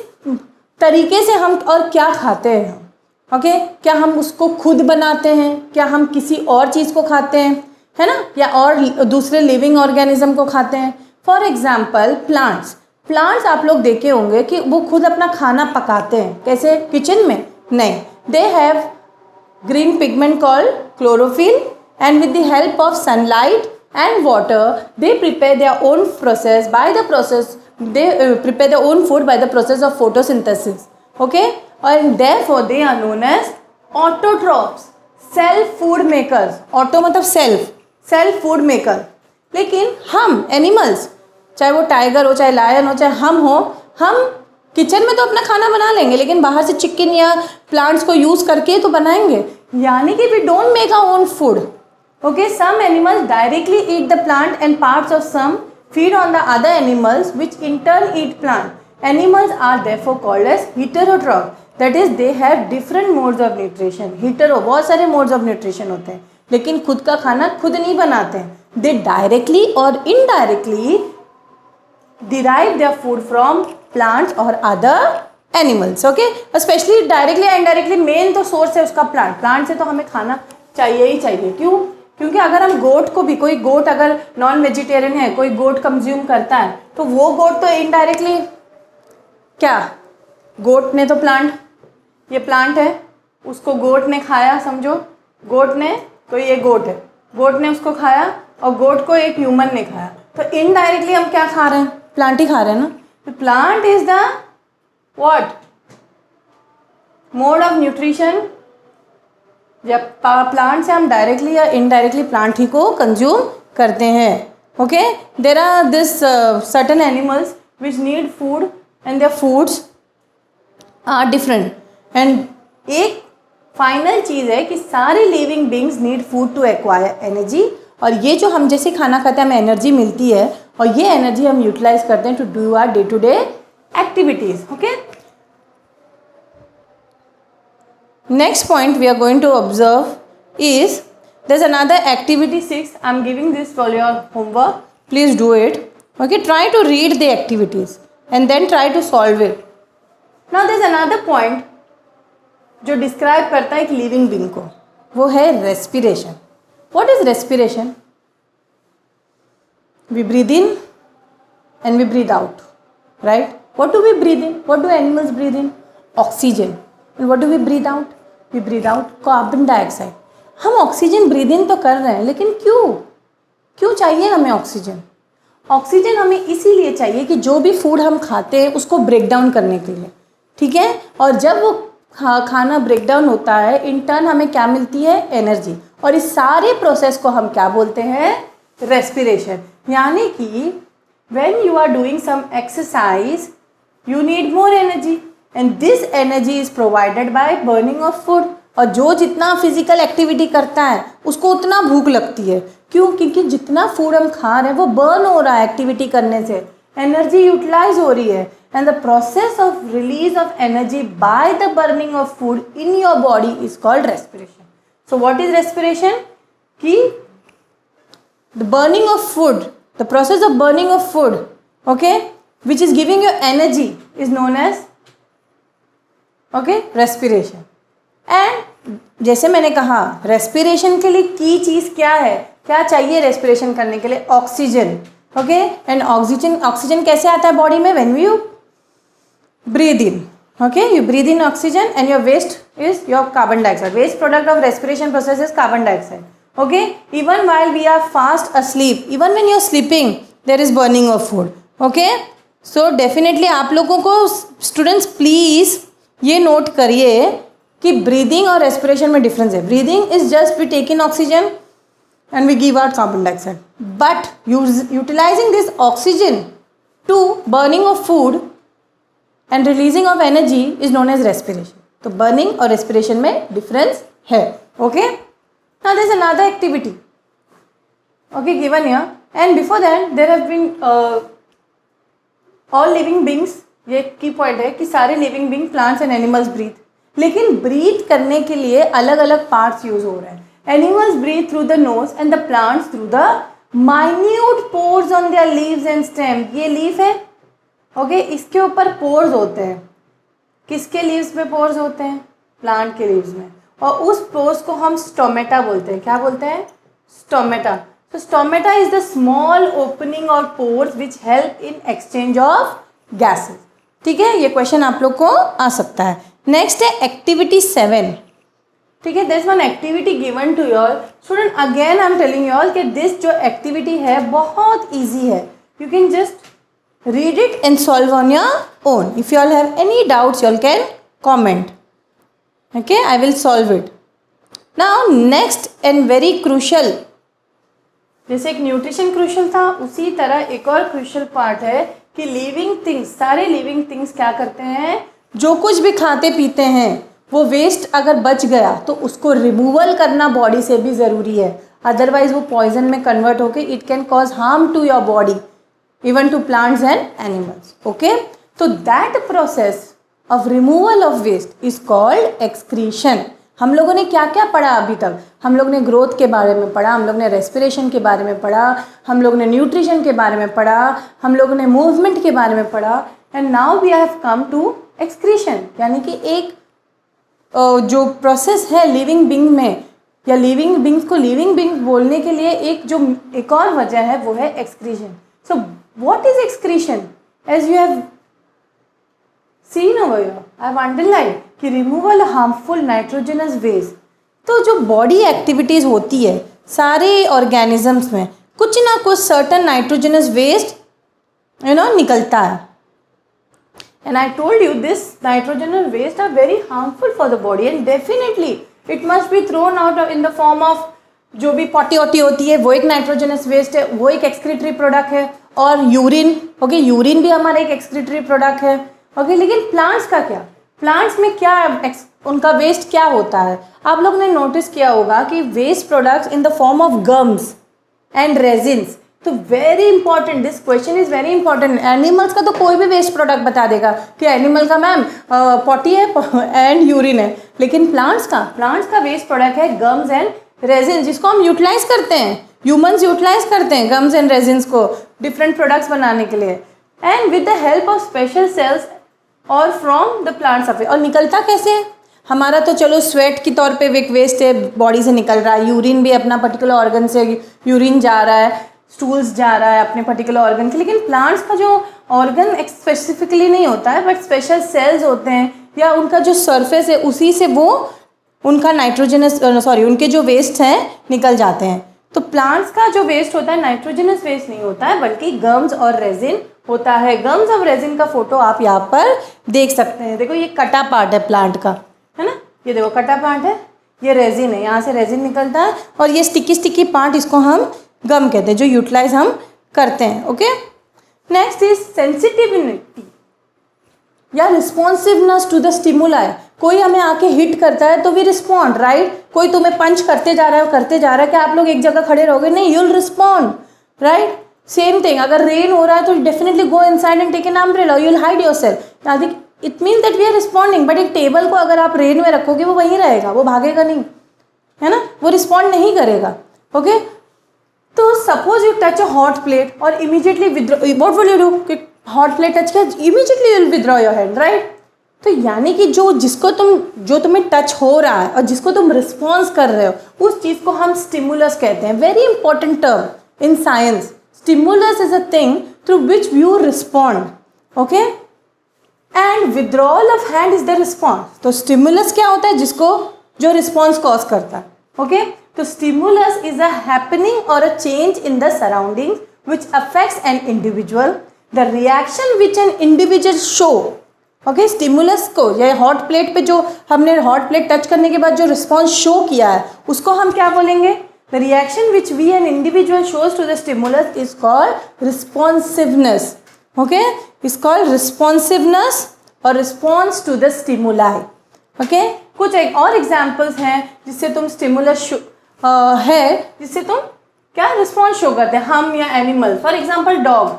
[SPEAKER 1] तरीके से हम और क्या खाते हैं. ओके, क्या हम उसको खुद बनाते हैं, क्या हम किसी और चीज़ को खाते हैं, है ना, या और दूसरे लिविंग ऑर्गेनिज्म को खाते हैं. फॉर एग्जांपल प्लांट्स आप लोग देखे होंगे कि वो खुद अपना खाना पकाते हैं. कैसे? किचन में? नहीं, they have green pigment called chlorophyll and with the help of sunlight and water they prepare their own process by the process they prepare their own food by the process of photosynthesis. Okay, and therefore they are known as autotrophs, self food makers. auto मतलब self food maker. लेकिन हम animals, चाहे वो tiger हो, चाहे lion हो, चाहे हम हो, हम किचन में तो अपना खाना बना लेंगे लेकिन बाहर से चिकन या प्लांट्स को यूज़ करके तो बनाएंगे. यानी कि we don't make our own food. Okay, some animals directly eat the plant and parts of some feed on the other animals which in turn eat plant. Animals are therefore called as heterotroph. That is, they have different modes of nutrition. हीटरो, बहुत सारे modes of nutrition होते हैं लेकिन खुद का खाना खुद नहीं बनाते हैं. They directly or indirectly derive their food from plants or other animals. Okay, especially directly and indirectly main तो source है उसका plant से तो हमें खाना चाहिए ही चाहिए. क्यों? क्योंकि अगर हम गोट को भी, कोई गोट अगर नॉन वेजिटेरियन है, कोई गोट कंज्यूम करता है तो वो गोट तो इनडायरेक्टली क्या, गोट ने तो प्लांट, ये प्लांट है, उसको गोट ने खाया, समझो गोट ने, तो ये गोट है, गोट ने उसको खाया और गोट को एक ह्यूमन ने खाया, तो इनडायरेक्टली हम क्या खा रहे हैं? प्लांट ही खा रहे हैं ना. तो plant is the what mode of nutrition. जब प्लांट से हम डायरेक्टली या इनडायरेक्टली प्लांट ही को कंज्यूम करते हैं. Okay, there are this certain animals which need food and their foods are different. and एक फाइनल चीज़ है कि सारे living beings need food to acquire energy. और ये जो हम जैसे खाना खाते हैं हमें एनर्जी मिलती है और ये एनर्जी हम यूटिलाइज करते हैं to do our day to day activities. Okay, next point we are going to observe is there's another activity 6. I'm giving this for your homework. Please do it. Okay, try to read the activities and then try to solve it. Now there's another point जो describe करता है एक living being को, वो है respiration. What is respiration? We breathe in and we breathe out, right? What do we breathe in? What do animals breathe in? Oxygen. And what do we breathe out? We breathe out carbon dioxide. हम oxygen breathe in तो कर रहे हैं, लेकिन क्यों चाहिए हमें oxygen? Oxygen हमें इसीलिए चाहिए कि जो भी फूड हम खाते हैं उसको ब्रेक डाउन करने के लिए, ठीक है? और जब वो खाना ब्रेक डाउन होता है, इन टर्न हमें क्या मिलती है? एनर्जी. और इस सारे प्रोसेस को हम क्या बोलते हैं? रेस्पिरेशन. यानी कि when you are doing some exercise you need more energy and this energy is provided by burning of food. और जो जितना फिजिकल एक्टिविटी करता है उसको उतना भूख लगती है. क्यों? क्योंकि जितना फूड हम खा रहे हैं वो बर्न हो रहा है एक्टिविटी करने से, एनर्जी यूटिलाइज हो रही है. And the process of release of energy by the burning of food in your body is called respiration. So what is respiration? कि the burning of food, the process of burning of food, okay, which is giving you energy is known as, okay, respiration. And जैसे मैंने कहा respiration के लिए की चीज़ क्या है, क्या चाहिए respiration करने के लिए? ऑक्सीजन. okay, and oxygen कैसे आता है बॉडी में? when you breathe in, okay, you breathe in oxygen and your waste is your carbon dioxide. Waste product of respiration process is carbon dioxide. Okay, even while we are fast asleep, even when you are sleeping, there is burning of food. Okay, so definitely आप लोगों को students please ये note करिए कि breathing और respiration में difference है. Breathing is just we take in oxygen and we give out carbon dioxide. But utilizing this oxygen to burning of food and releasing of energy is known as respiration. तो burning और respiration में difference है. Okay. Now there is another activity, okay, given here, and before that there have been all living beings. ये की point है कि सारे living being plants and animals breathe, लेकिन ब्रीथ करने के लिए अलग अलग पार्ट्स यूज हो रहे हैं. Animals breathe through the nose and the plants through the minute pores on their leaves and stem. ये लीफ है, ओके, इसके ऊपर पोर्स होते हैं. किसके लीव्स में पोर्स होते हैं? प्लांट के लीव्स में. और उस पोर्स को हम स्टोमेटा बोलते हैं. क्या बोलते हैं? स्टोमेटा. तो stomata is the small opening और pores which help in exchange of gases. ठीक है, ये क्वेश्चन आप लोग को आ सकता है. नेक्स्ट है एक्टिविटी 7. ठीक है, this one activity given to your student. Again I am telling you all कि दिस जो एक्टिविटी है बहुत ईजी है. You can just read it and solve on your own. If you all have any doubts you all can comment. Okay, I will solve it. Now next and very crucial, जैसे एक nutrition crucial था उसी तरह एक और crucial part है कि living things, सारे लिविंग थिंग्स क्या करते हैं? जो कुछ भी खाते पीते हैं वो वेस्ट अगर बच गया तो उसको रिमूवल करना बॉडी से भी ज़रूरी है. अदरवाइज वो पॉइजन में कन्वर्ट होके it can cause harm to your body, even to plants and animals. Okay, तो that process of removal of waste is called excretion. हम लोगों ने क्या क्या पढ़ा अभी तक? हम लोग ने ग्रोथ के बारे में पढ़ा, हम लोग ने रेस्पिरेशन के बारे में पढ़ा, हम लोग ने न्यूट्रिशन के बारे में पढ़ा, हम लोग ने मूवमेंट के बारे में पढ़ा. And now we have come to excretion, यानी कि एक जो प्रोसेस है लिविंग बीइंग में, या लिविंग बीइंग्स को लिविंग बीइंग्स बोलने के लिए एक और वजह है, वो है excretion. So what is excretion? As you have seen over here, I have underlined कि रिमूवल हार्मफुल नाइट्रोजनस वेस्ट. तो जो बॉडी एक्टिविटीज़ होती है सारे ऑर्गेनिजम्स में कुछ ना कुछ सर्टन नाइट्रोजनस वेस्ट निकलता है. And I told you this nitrogenous waste are very harmful for the body and definitely it must be thrown out in the form of जो भी पॉटी वॉटी होती है वो एक नाइट्रोजनस वेस्ट है, वो एक एक्सक्रीटरी प्रोडक्ट है. और यूरिन, ओके, यूरिन भी हमारा एक एक्सक्रीटरी प्रोडक्ट है. ओके, लेकिन प्लांट्स का क्या? प्लांट्स में क्या उनका वेस्ट क्या होता है? आप लोग ने नोटिस किया होगा कि waste products in the form of gums and resins. तो very important, this question is very important. Animals का तो कोई भी वेस्ट प्रोडक्ट बता देगा कि एनिमल का मैम पॉटी है एंड यूरिन है, लेकिन प्लांट्स का वेस्ट प्रोडक्ट है गम्स एंड रेजिन, जिसको हम यूटिलाइज करते हैं. ह्यूमंस यूटिलाइज करते हैं गम्स एंड रेजिन्स को डिफरेंट प्रोडक्ट्स बनाने के लिए, and with the help of special cells और फ्रॉम द प्लांट सरफेस. और निकलता कैसे है? हमारा तो चलो स्वेट के तौर पे एक वेस्ट है, बॉडी से निकल रहा है, यूरिन भी अपना पर्टिकुलर ऑर्गन से यूरिन जा रहा है, स्टूल्स जा रहा है अपने पर्टिकुलर ऑर्गन से। लेकिन प्लांट्स का जो ऑर्गन स्पेसिफिकली नहीं होता है, बट स्पेशल सेल्स होते हैं या उनका जो सरफेस है उसी से वो उनका नाइट्रोजनस उनके जो वेस्ट हैं निकल जाते हैं। तो प्लांट्स का जो वेस्ट होता है नाइट्रोजनस वेस्ट नहीं होता है, बल्कि गम्स और रेजिन होता है। गम्स और रेजिन का फोटो आप यहाँ पर देख सकते हैं। देखो ये कटा पार्ट है प्लांट का, है ना, ये देखो कटा पार्ट है, ये रेजिन है, यहाँ से रेजिन निकलता है, और ये स्टिकी पार्ट इसको हम गम कहते हैं, जो यूटिलाइज हम करते हैं। ओके, नेक्स्ट इज सेंसिटिविटी या रिस्पॉन्सिवनेस टू द स्टिमुलाई। कोई हमें आके हिट करता है तो वी रिस्पॉन्ड, राइट। कोई तुम्हें पंच करते जा रहा है क्या आप लोग एक जगह खड़े रहोगे? नहीं, you will respond, right. Same thing, अगर रेन हो रहा है तो definitely go inside and take an umbrella, you will hide yourself. It means that we are responding. But एक टेबल को अगर आप रेन में रखोगे वो वहीं रहेगा, वो भागेगा नहीं, है ना, वो रिस्पॉन्ड नहीं करेगा। ओके, तो suppose you touch a hot plate और immediately withdraw, what will you do? कि हॉट प्लेट टच किया, immediately you will withdraw your hand, right. तो यानी कि जो तुम्हें टच हो रहा है और जिसको तुम रिस्पॉन्स कर रहे हो उस चीज़ को हम स्टिमुलस कहते हैं। Very important term in science, stimulus is a thing through which you respond, okay, and withdrawal of hand is the response. तो स्टिमुलस क्या होता है? जो रिस्पॉन्स कॉज करता है, ओके। तो स्टिमुलस इज अ हैपनिंग और a change in the surroundings which affects an individual, the reaction which an individual show, okay. Stimulus को या हॉट प्लेट पे जो हमने हॉट प्लेट टच करने के बाद जो रिस्पॉन्स शो किया है उसको हम क्या बोलेंगे? The reaction which we an individual shows to the stimulus is called responsiveness, okay, is called responsiveness और response to the stimuli, okay. कुछ एक और एग्जाम्पल्स हैं जिससे तुम स्टिमुलस है जिससे तुम क्या रिस्पॉन्स शो करते हैं, हम या एनिमल। फॉर एग्जाम्पल डॉग,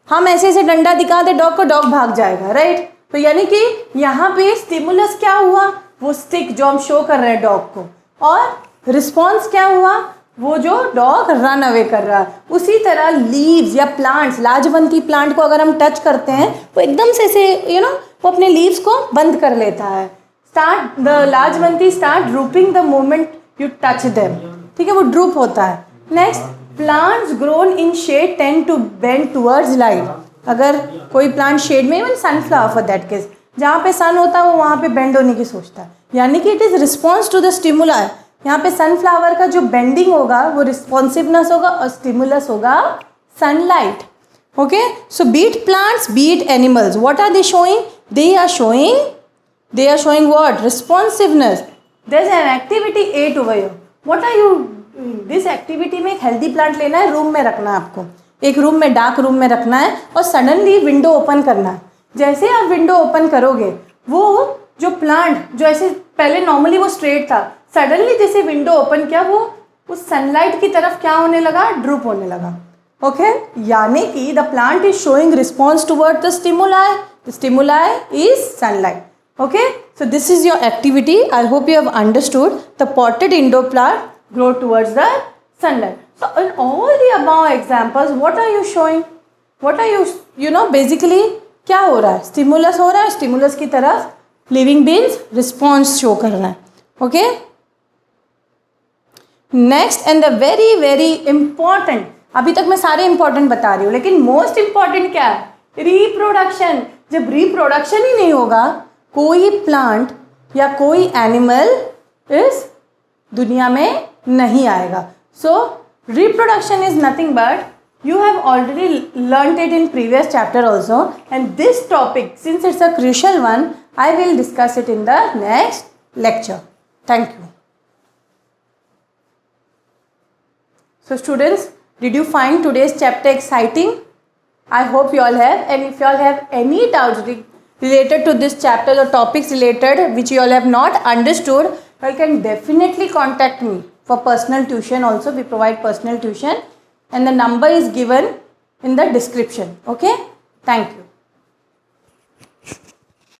[SPEAKER 1] हम ऐसे डंडा दिखा दे डॉग को, डॉग भाग जाएगा, राइट। तो यानी कि यहाँ पे स्टिमुलस क्या हुआ? वो स्टिक जो हम शो कर रहे हैं डॉग को, और रिस्पॉन्स क्या हुआ? वो जो डॉग रन अवे कर रहा है। उसी तरह लीव्स या प्लांट्स, लाजवंती प्लांट को अगर हम टच करते हैं वो एकदम से वो अपने लीव्स को बंद कर लेता है। The lajwanti start drooping the moment you touch them, ठीक है, वो ड्रूप होता है। Next, plants grown in shade tend to bend towards light. अगर कोई प्लांट शेड में, even sunflower for that case, जहाँ पे सन होता है वो वहाँ पे बेंड होने की सोचता है, यानी कि it is response to the stimuli. यहाँ पे सनफ्लावर का जो बेंडिंग होगा वो रिस्पॉन्सिवनेस होगा और स्टिमुलस होगा sunlight, okay. So be it plants, be it animals, what are they showing? They are showing what? Responsiveness. There is an activity 8 over here, what are you doing? This activity में एक healthy plant लेना है, room में रखना है आपको, एक room में, डार्क रूम में रखना है, और सडनली विंडो ओपन करना है। जैसे आप विंडो ओपन करोगे वो जो प्लांट जो ऐसे पहले नॉर्मली वो स्ट्रेट था, सडनली जैसे विंडो ओपन किया वो उस सनलाइट की तरफ क्या होने लगा? ड्रूप होने लगा, ओके। यानी कि the plant is showing response toward the stimuli, the stimuli is sunlight, okay. So this is your activity. I hope you have understood. The potted indoor plant grow towards the sunlight. So in all the above examples, what are you showing? What are you basically क्या हो रहा है? Stimulus हो रहा है, stimulus की तरफ living beans response show कर रहा है, okay. Next and the very very important, अभी तक मैं सारे इंपॉर्टेंट बता रही हूँ, लेकिन मोस्ट इंपॉर्टेंट क्या है? रिप्रोडक्शन। जब रिप्रोडक्शन ही नहीं होगा, कोई प्लांट या कोई एनिमल इस दुनिया में नहीं आएगा। सो reproduction is nothing but you have already learnt it in previous chapter also, and this topic, since it's a crucial one, I will discuss it in the next lecture. Thank you. So students, did you find today's chapter exciting? I hope you all have, and if you all have any doubts related to this chapter or topics related which you all have not understood, you can definitely contact me for personal tuition also. We provide personal tuition and the number is given in the description. Okay? Thank you.